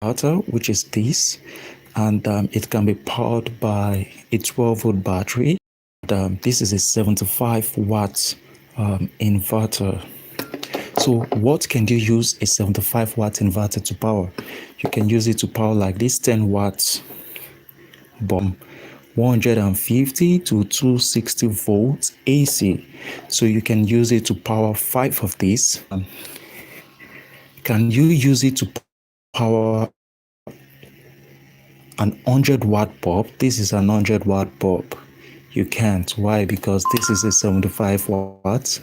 inverter, which is this, and it can be powered by a 12-volt battery. This is a 75 watt inverter. So what can you use a 75 watt inverter to power? You can use it to power like this 10 watts bomb, 150 to 260 volts AC. So you can use it to power 5 of these. Can you use it to power an 100-watt bulb? This is an 100-watt bulb. You can't. Why? Because this is a 75 watts.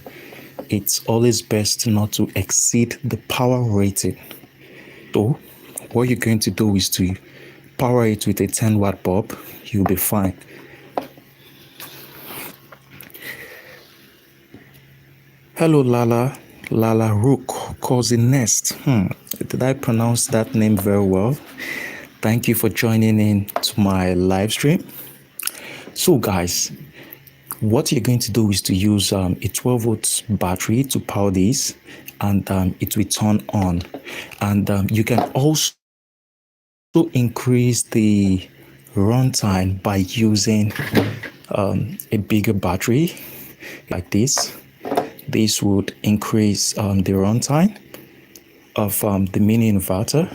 It's always best not to exceed the power rating. So what you're going to do is to power it with a 10-watt bulb. You'll be fine. Hello, Lala Rook, Cousin Nest. Did I pronounce that name very well? Thank you for joining in to my live stream. So guys, what you're going to do is to use a 12-volt battery to power this, and it will turn on. And you can also increase the runtime by using a bigger battery like this. This would increase the runtime of the mini inverter.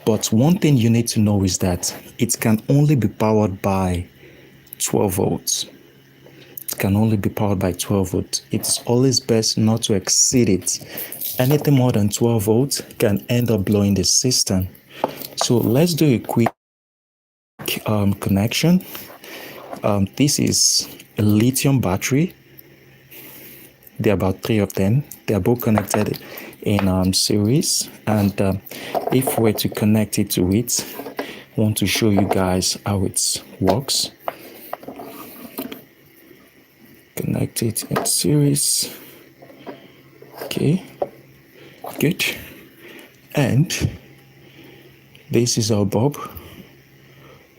But one thing you need to know is that it can only be powered by 12 volts. It can only be powered by 12 volts. It's always best not to exceed it. Anything more than 12 volts can end up blowing the system. So let's do a quick connection. This is a lithium battery. There are about 3 of them. They are both connected in series, and if we're to connect it to it, I want to show you guys how it works. Connect it in series. Okay, good. And this is our bulb.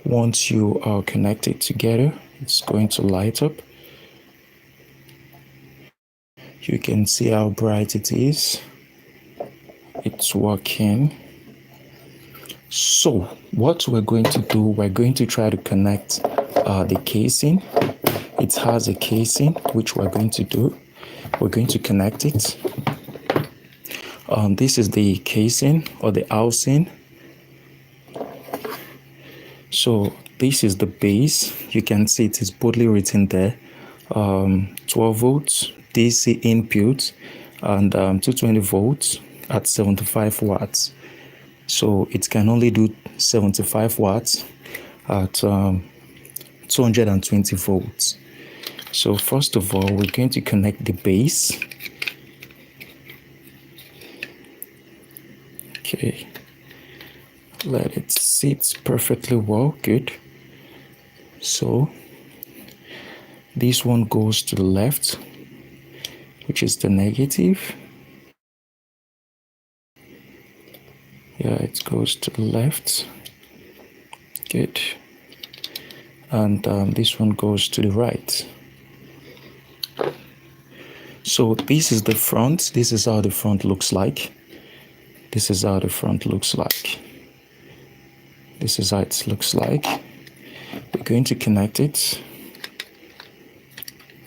Once you are connected together, it's going to light up. You can see how bright it is. It's working. So what we're going to do, we're going to try to connect the casing. It has a casing, which we're going to do. We're going to connect it. This is the casing or the housing. So this is the base. You can see it is boldly written there. 12 volts DC input and 220 volts at 75 watts. So it can only do 75 watts at 220 volts. So first of all, we're going to connect the base. Okay, let it sit perfectly well. Good. So this one goes to the left, which is the negative. Yeah, it goes to the left. Good. And this one goes to the right. So this is the front. This is how the front looks like. This is how the front looks like. This is how it looks like. We're going to connect it.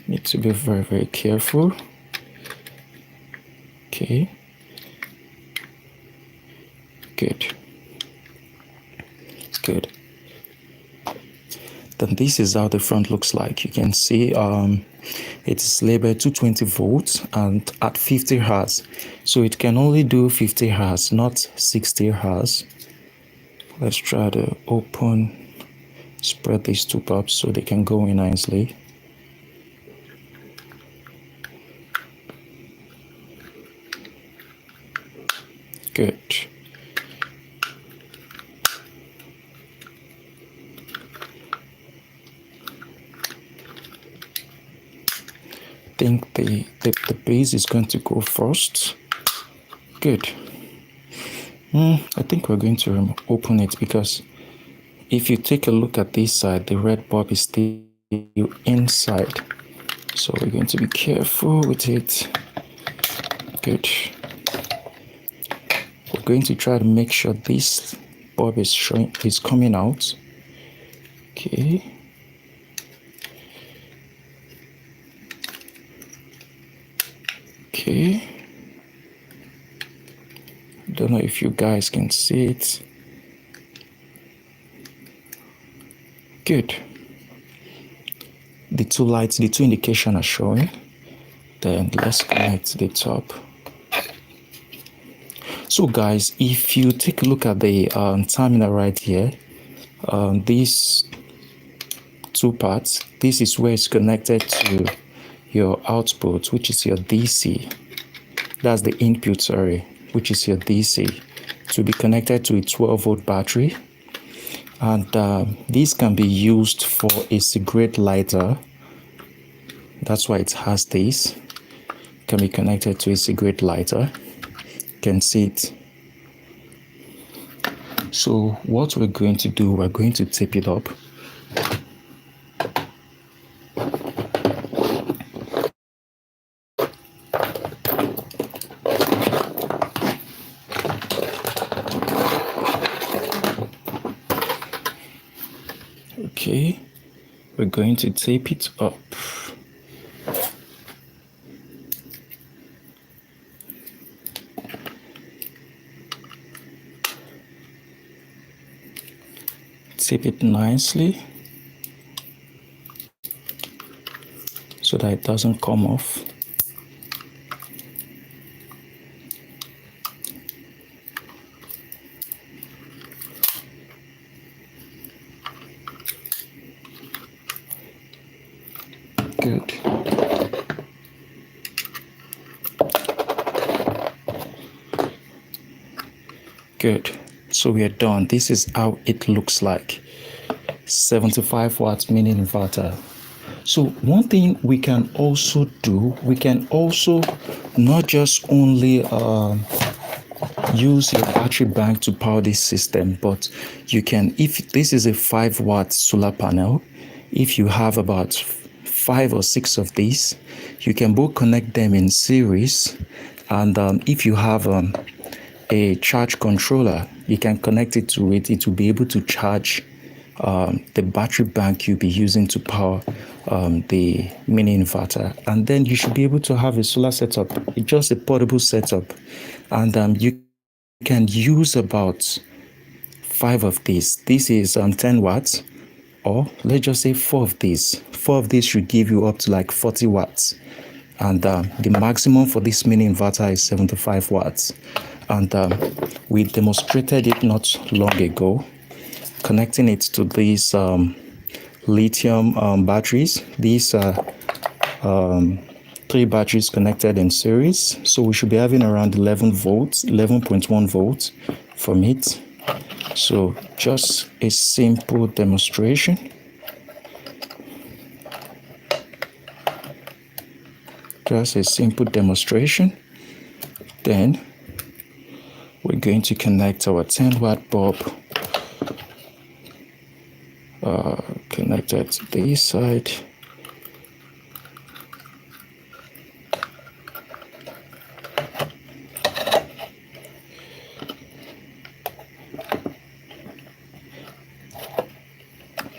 Need to be very, very careful. Okay. Good. Good. Then this is how the front looks like. You can see it's labeled 220 volts and at 50 hertz. So it can only do 50 hertz, not 60 hertz. Let's try to spread these two bulbs so they can go in nicely. Good. I think the base is going to go first. Good. I think we're going to open it because if you take a look at this side, the red bulb is still inside. So we're going to be careful with it. Good. We're going to try to make sure this bulb is coming out. Okay. Okay. Don't know if you guys can see it. Good. The two lights, the two indications are showing. Then let's connect the top. So guys, if you take a look at the terminal right here, these two parts, this is where it's connected to your output, which is your DC. That's the input, sorry, which is your DC, to be connected to a 12-volt battery. And this can be used for a cigarette lighter. That's why it has this. Can be connected to a cigarette lighter. You can see it. So what we're going to do, we're going to tape it up. Okay, we're going to tape it up. Tape it nicely so that it doesn't come off. Good. Good. So we are done. This is how it looks like. 75 watts mini inverter. So one thing we can also do, we can also not just only use your battery bank to power this system, but you can, if this is a 5-watt solar panel, if you have about 5 or 6 of these, you can both connect them in series. And if you have a charge controller, you can connect it to it. It will be able to charge the battery bank you'll be using to power the mini inverter. And then you should be able to have a solar setup, just a portable setup. And you can use about 5 of these. This is 10 watts, or let's just say 4 of these. 4 of these should give you up to like 40 watts. And the maximum for this mini inverter is 75 watts. And we demonstrated it not long ago, connecting it to these lithium batteries. These are 3 batteries connected in series. So we should be having around 11 volts, 11.1 volts from it. So just a simple demonstration. Just a simple demonstration. Then we're going to connect our 10-watt bulb connected to this side.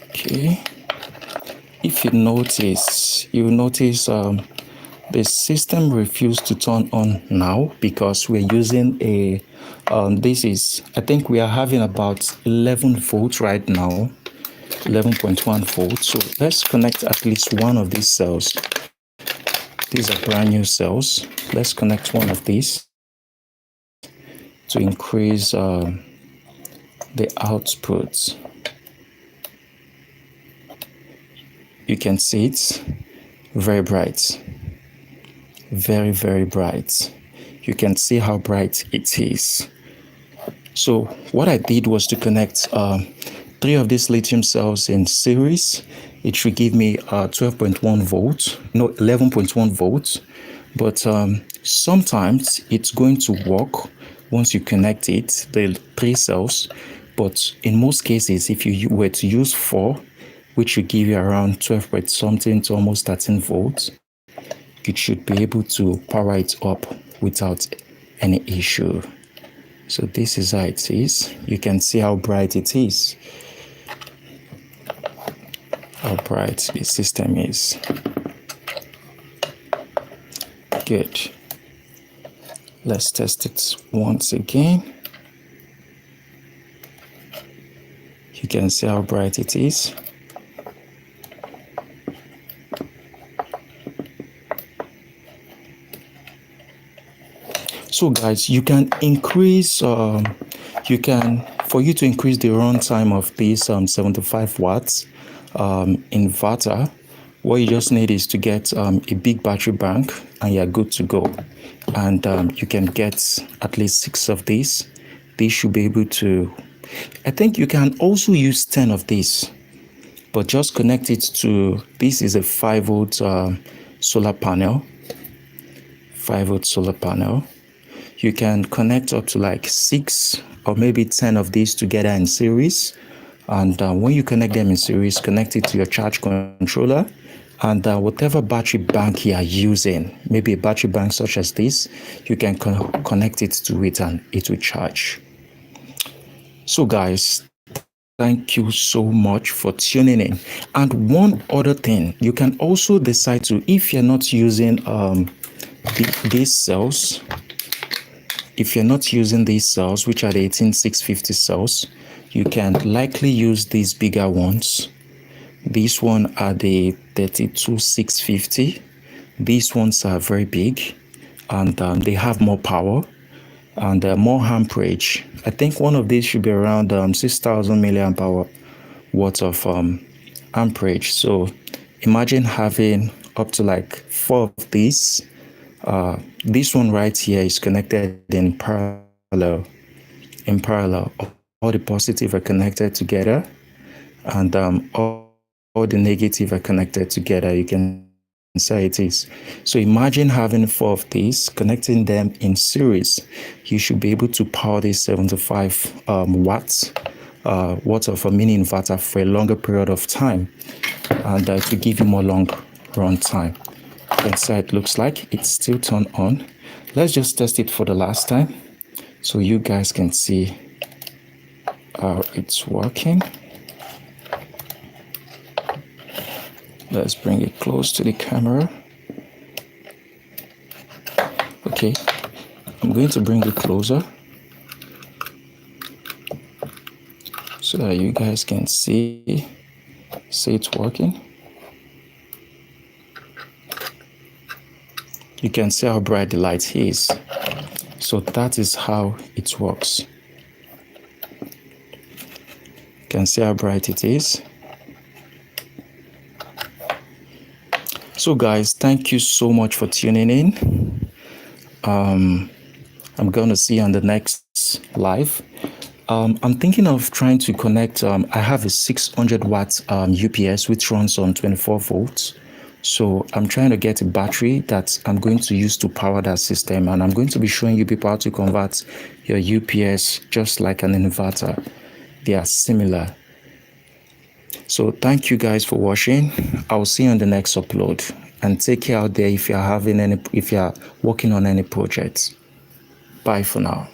Okay. If you notice, the system refused to turn on now because we're using a this is, I think we are having about 11 volts right now, 11.1 volts. So let's connect at least one of these cells. These are brand new cells. Let's connect one of these to increase the output. You can see it's very bright. Very, very bright. You can see how bright it is. So what I did was to connect 3 of these lithium cells in series. It should give me 12.1 volts, no, 11.1 volts. But sometimes it's going to work once you connect it, the 3 cells. But in most cases, if you were to use 4, which will give you around 12 point something to almost 13 volts, it should be able to power it up without any issue. So this is how it is. You can see how bright it is. How bright the system is. Good. Let's test it once again. You can see how bright it is. So guys, you can increase, for you to increase the runtime of this 75 watts inverter, what you just need is to get a big battery bank and you're good to go. And you can get at least 6 of these. These should be able to, I think you can also use 10 of these, but just connect it to, this is a 5-volt solar panel. 5-volt solar panel. You can connect up to like 6 or maybe 10 of these together in series. And when you connect them in series, connect it to your charge controller. And whatever battery bank you are using, maybe a battery bank such as this, you can connect it to it and it will charge. So guys, thank you so much for tuning in. And one other thing, you can also decide to, if you're not using these cells, if you're not using these cells, which are the 18650 cells, you can likely use these bigger ones. These ones are the 32650. These ones are very big and they have more power and more amperage. I think one of these should be around 6,000 milliamp hour worth of amperage. So imagine having up to like 4 of these. This one right here is connected in parallel. All the positive are connected together, and all the negative are connected together. You can see it is. So imagine having 4 of these, connecting them in series. You should be able to power this 75 watts worth of a mini inverter for a longer period of time, and to give you more long run time. You can see it looks like it's still turned on. Let's just test it for the last time so you guys can see how it's working. Let's bring it close to the camera. Okay, I'm going to bring it closer so that you guys can see it's working. You can see how bright the light is. So that is how it works. You can see how bright it is. So guys, thank you so much for tuning in. I'm going to see you on the next live. I'm thinking of trying to connect, I have a 600 watt UPS which runs on 24 volts. So I'm trying to get a battery that I'm going to use to power that system, and I'm going to be showing you people how to convert your UPS just like an inverter. They are similar. So thank you guys for watching. I'll see you on the next upload, and take care out there if you're working on any projects. Bye for now.